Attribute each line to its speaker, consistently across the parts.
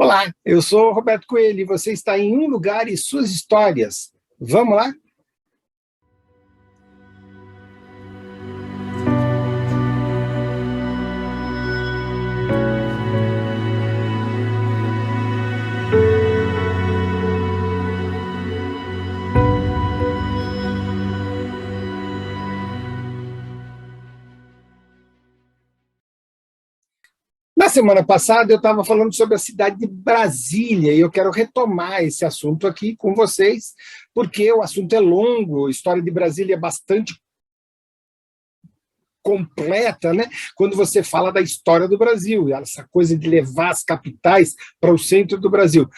Speaker 1: Olá, eu sou Roberto Coelho e você está em Um Lugar e Suas Histórias. Vamos lá? Na semana passada eu estava falando sobre a cidade de Brasília e eu quero retomar esse assunto aqui com vocês, porque o assunto é longo, a história de Brasília é bastante completa, né? Quando você fala da história do Brasil, essa coisa de levar as capitais para o centro do Brasil.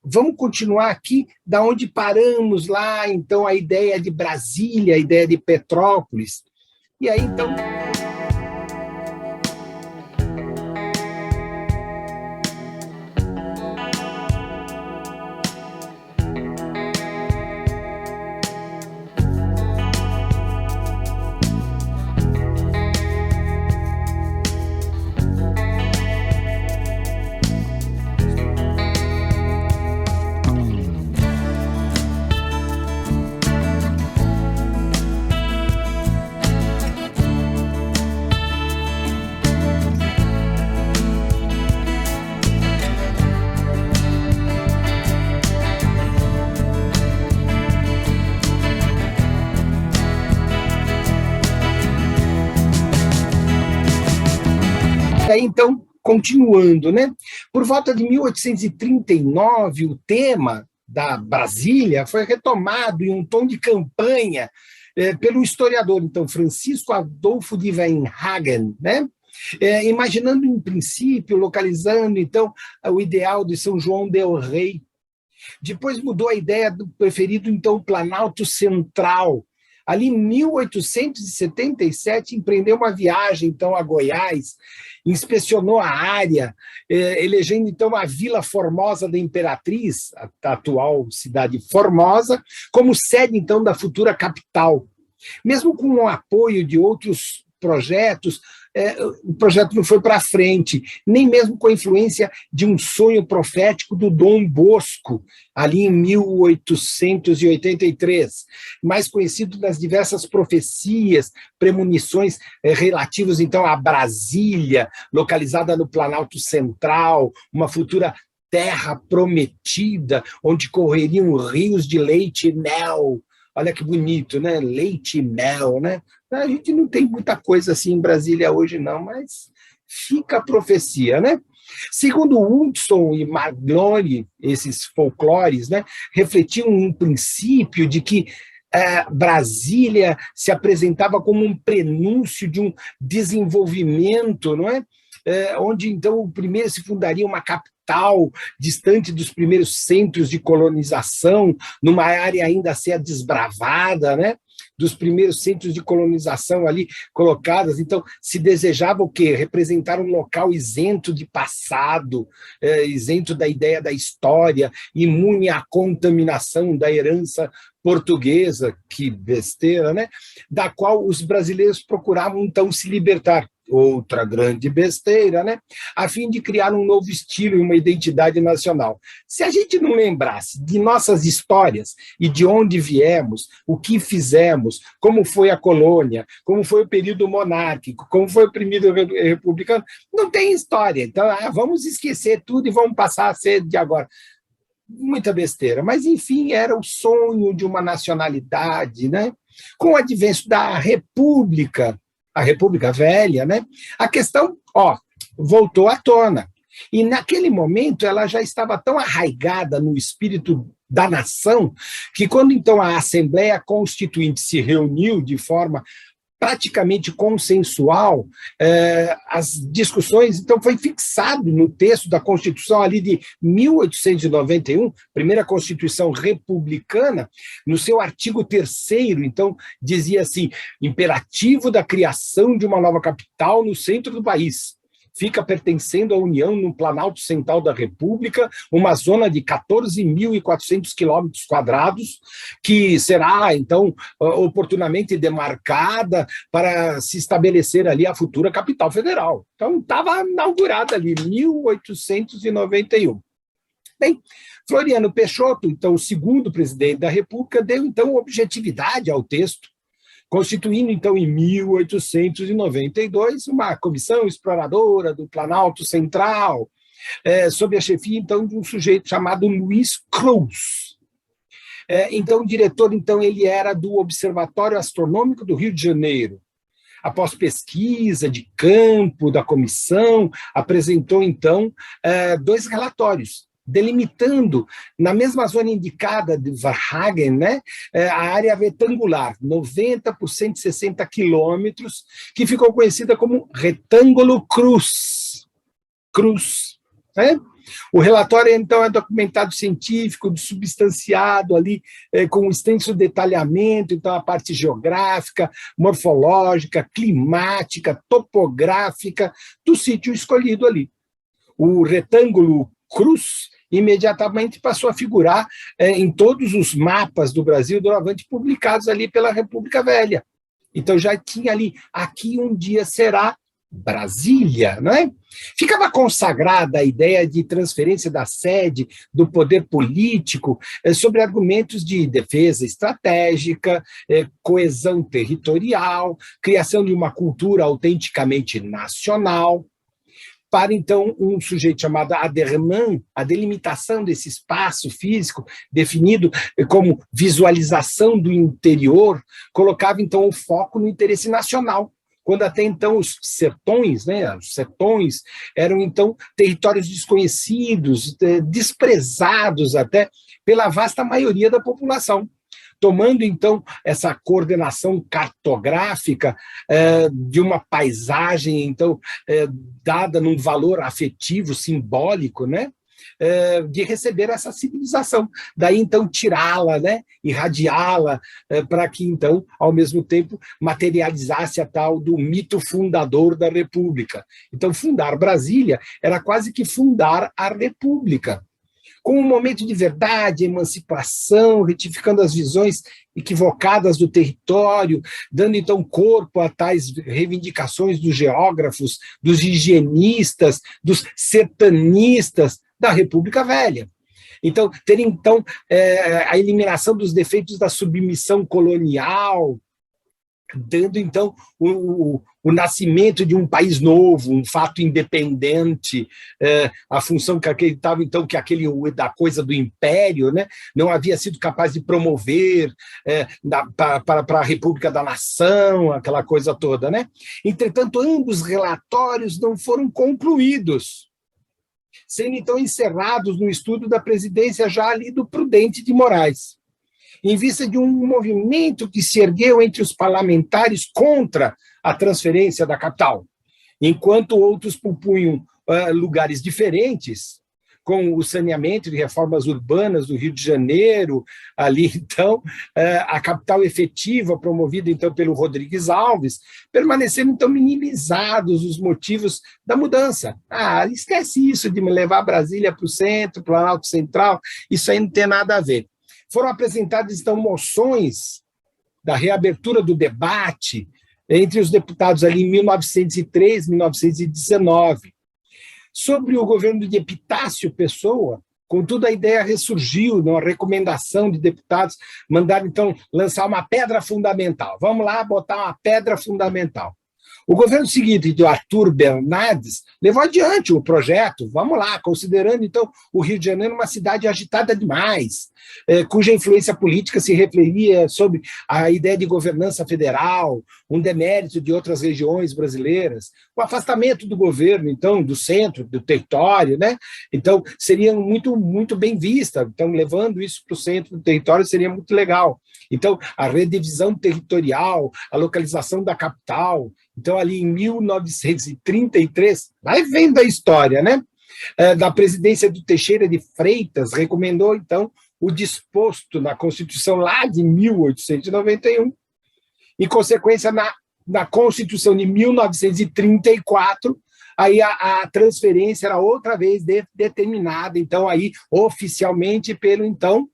Speaker 1: Vamos continuar aqui da onde paramos lá, então, a ideia de Brasília, a ideia de Petrópolis. E aí, então... Aí, então, continuando, né? Por volta de 1839, o tema da Brasília foi retomado em um tom de campanha pelo historiador, então, Francisco Adolfo de Weinhagen, né? Imaginando, em princípio, localizando, então, o ideal de São João del Rei. Depois mudou a ideia do preferido, então, o Planalto Central. Ali, em 1877, empreendeu uma viagem, então, a Goiás, inspecionou a área, elegendo, então, a Vila Formosa da Imperatriz, a atual cidade Formosa, como sede, então, da futura capital. Mesmo com o apoio de outros projetos, o projeto não foi para frente, nem mesmo com a influência de um sonho profético do Dom Bosco, ali em 1883, mais conhecido nas diversas profecias, premonições relativas, então, a Brasília, localizada no Planalto Central, uma futura terra prometida, onde correriam rios de leite e mel. Olha que bonito, né? Leite e mel, né? A gente não tem muita coisa assim em Brasília hoje, não, mas fica a profecia, né? Segundo Hudson e Maglone, esses folclores, né, refletiam um princípio de que Brasília se apresentava como um prenúncio de um desenvolvimento, não é? Onde, então, primeiro se fundaria uma capital distante dos primeiros centros de colonização, numa área ainda a ser desbravada, né? Dos primeiros centros de colonização ali colocadas. Então, se desejava o quê? Representar um local isento de passado, isento da ideia da história, imune à contaminação da herança portuguesa, que besteira, né? Da qual os brasileiros procuravam, então, se libertar. Outra grande besteira, né? A fim de criar um novo estilo e uma identidade nacional. Se a gente não lembrasse de nossas histórias e de onde viemos, o que fizemos, como foi a colônia, como foi o período monárquico, como foi o período republicano, não tem história. Então, vamos esquecer tudo e vamos passar a ser de agora. Muita besteira. Mas, enfim, era o sonho de uma nacionalidade, né? Com o advento da República, a República Velha, né? A questão, voltou à tona. E naquele momento ela já estava tão arraigada no espírito da nação que quando então a Assembleia Constituinte se reuniu de forma praticamente consensual, as discussões, então foi fixado no texto da Constituição ali de 1891, primeira Constituição republicana, no seu artigo 3º, então dizia assim, imperativo da criação de uma nova capital no centro do país, fica pertencendo à União no Planalto Central da República, uma zona de 14.400 quilômetros quadrados, que será, então, oportunamente demarcada para se estabelecer ali a futura capital federal. Então, estava inaugurada ali, 1891. Bem, Floriano Peixoto, então, o segundo presidente da República, deu, então, objetividade ao texto, constituindo, então, em 1892, uma comissão exploradora do Planalto Central, sob a chefia, então, de um sujeito chamado Luiz Cruz. Então, o diretor, então, ele era do Observatório Astronômico do Rio de Janeiro. Após pesquisa de campo da comissão, apresentou, então, 2 relatórios, delimitando, na mesma zona indicada de Varhagen, né, a área retangular, 90 por 160 quilômetros, que ficou conhecida como Retângulo Cruz. Né? O relatório, então, é documentado científico, substanciado ali, com um extenso detalhamento, então, a parte geográfica, morfológica, climática, topográfica do sítio escolhido ali. O retângulo Cruz imediatamente passou a figurar em todos os mapas do Brasil doravante publicados ali pela República Velha. Então já tinha ali, aqui um dia será Brasília, não é? Ficava consagrada a ideia de transferência da sede do poder político sobre argumentos de defesa estratégica, coesão territorial, criação de uma cultura autenticamente nacional. Para, então, um sujeito chamado Aderman, a delimitação desse espaço físico, definido como visualização do interior, colocava, então, o foco no interesse nacional, quando até então os sertões, né, os sertões eram, então, territórios desconhecidos, desprezados até pela vasta maioria da população. Tomando, então, essa coordenação cartográfica de uma paisagem, então, dada num valor afetivo, simbólico, né, de receber essa civilização. Daí, então, tirá-la, né, irradiá-la, para que, então, ao mesmo tempo, materializasse a tal do mito fundador da República. Então, fundar Brasília era quase que fundar a República, com um momento de verdade, emancipação, retificando as visões equivocadas do território, dando então corpo a tais reivindicações dos geógrafos, dos higienistas, dos sertanistas da República Velha. Então, ter então a eliminação dos defeitos da submissão colonial, dando, então, o nascimento de um país novo, um fato independente, a função que acreditava, então, que aquele da coisa do império, né, não havia sido capaz de promover para a República da Nação, aquela coisa toda, né? Entretanto, ambos relatórios não foram concluídos, sendo, então, encerrados no estudo da presidência já ali do Prudente de Moraes, em vista de um movimento que se ergueu entre os parlamentares contra a transferência da capital, enquanto outros propunham lugares diferentes, com o saneamento de reformas urbanas do Rio de Janeiro, ali, então, a capital efetiva, promovida, então, pelo Rodrigues Alves, permaneceram, então, minimizados os motivos da mudança. Esquece isso de me levar Brasília para o centro, Planalto Central, isso aí não tem nada a ver. Foram apresentadas, então, moções da reabertura do debate entre os deputados ali em 1903, 1919. Sobre o governo de Epitácio Pessoa, contudo, a ideia ressurgiu numa recomendação de deputados, mandaram, então, lançar uma pedra fundamental. Vamos lá botar uma pedra fundamental. O governo seguinte, de Arthur Bernardes, levou adiante o projeto, vamos lá, considerando, então, o Rio de Janeiro uma cidade agitada demais, cuja influência política se refletia sobre a ideia de governança federal, um demérito de outras regiões brasileiras, o afastamento do governo, então, do centro, do território, né? Então, seria muito, muito bem vista, então, levando isso para o centro do território seria muito legal. Então, a redivisão territorial, a localização da capital. Então, ali em 1933, vai vendo a história, né? Da presidência do Teixeira de Freitas, recomendou, então, o disposto na Constituição lá de 1891, em consequência, na Constituição de 1934, Aí a transferência era outra vez determinada, então, aí, oficialmente, pelo, então,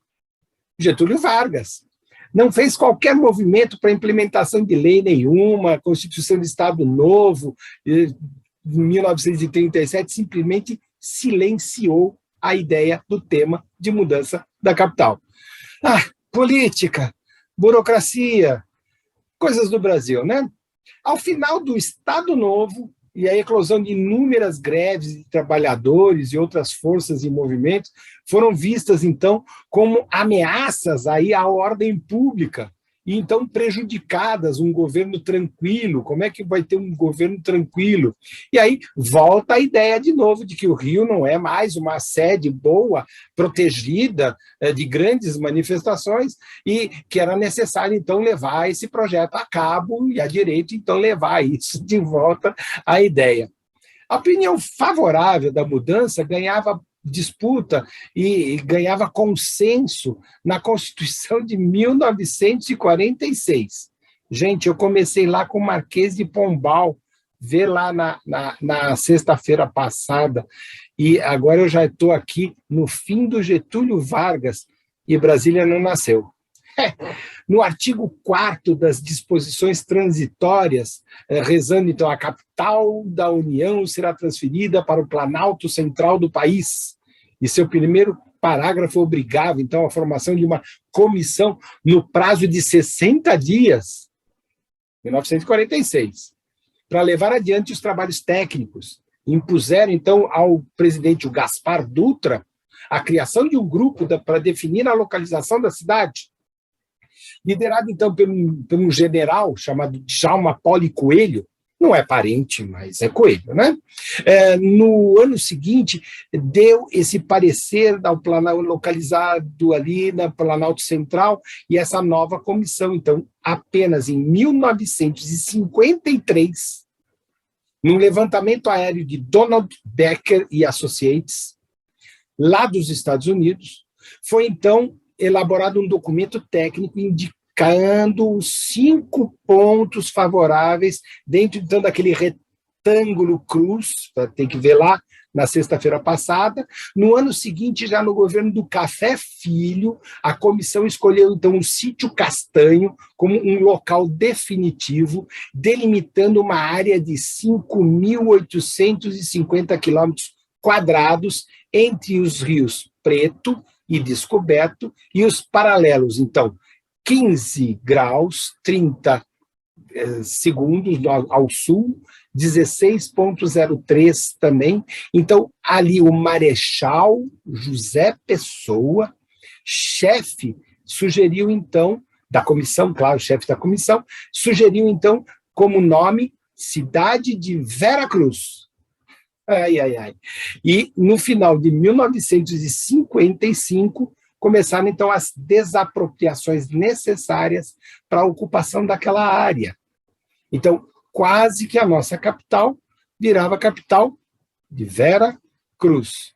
Speaker 1: Getúlio Vargas. Não fez qualquer movimento para implementação de lei nenhuma, Constituição do Estado Novo, em 1937, simplesmente silenciou a ideia do tema de mudança da capital. Política, burocracia, coisas do Brasil, né? Ao final do Estado Novo, e a eclosão de inúmeras greves de trabalhadores e outras forças e movimentos foram vistas, então, como ameaças aí à ordem pública, e então prejudicadas um governo tranquilo. Como é que vai ter um governo tranquilo? E aí volta a ideia de novo de que o Rio não é mais uma sede boa, protegida de grandes manifestações, e que era necessário, então, levar esse projeto a cabo, e a direita, então, levar isso de volta à ideia. A opinião favorável da mudança ganhava disputa e ganhava consenso na Constituição de 1946. Gente, eu comecei lá com o Marquês de Pombal, ver lá na sexta-feira passada, e agora eu já estou aqui no fim do Getúlio Vargas, e Brasília não nasceu. No artigo 4º das disposições transitórias, rezando, então, a capital da União será transferida para o Planalto Central do país. E seu primeiro parágrafo obrigava, então, a formação de uma comissão no prazo de 60 dias, 1946, para levar adiante os trabalhos técnicos. Impuseram, então, ao presidente o Gaspar Dutra a criação de um grupo para definir a localização da cidade, liderado, então, por um general chamado Djalma Poli Coelho. Não é parente, mas é Coelho, né? No ano seguinte, deu esse parecer ao Planalto, localizado ali na Planalto Central, e essa nova comissão, então, apenas em 1953, num levantamento aéreo de Donald Becker e Associates, lá dos Estados Unidos, foi, então, elaborado um documento técnico indicando os 5 pontos favoráveis dentro, então, daquele retângulo cruz, tem que ver lá, na sexta-feira passada. No ano seguinte, já no governo do Café Filho, a comissão escolheu, então, o Sítio Castanho como um local definitivo, delimitando uma área de 5.850 quilômetros quadrados entre os rios Preto e Descoberto e os paralelos, então, 15 graus, 30 segundos ao sul, 16,03 também. Então, ali o Marechal José Pessoa, chefe, sugeriu, então, da comissão, claro, chefe da comissão, sugeriu, então, como nome, Cidade de Veracruz. E, no final de 1955, começaram, então, as desapropriações necessárias para a ocupação daquela área. Então, quase que a nossa capital virava a capital de Vera Cruz.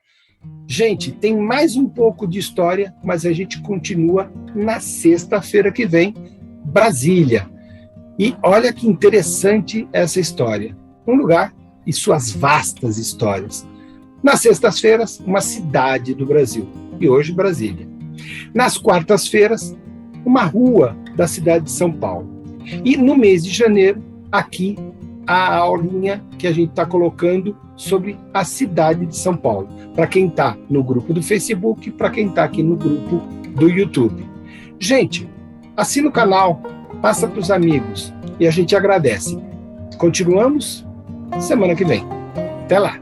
Speaker 1: Gente, tem mais um pouco de história, mas a gente continua na sexta-feira que vem, Brasília. E olha que interessante essa história. Um lugar e suas vastas histórias. Nas sextas-feiras, uma cidade do Brasil. E hoje, Brasília. Nas quartas-feiras, uma rua da cidade de São Paulo. E no mês de janeiro, aqui, a aulinha que a gente está colocando sobre a cidade de São Paulo. Para quem está no grupo do Facebook, para quem está aqui no grupo do YouTube. Gente, assina o canal, passa para os amigos e a gente agradece. Continuamos semana que vem. Até lá!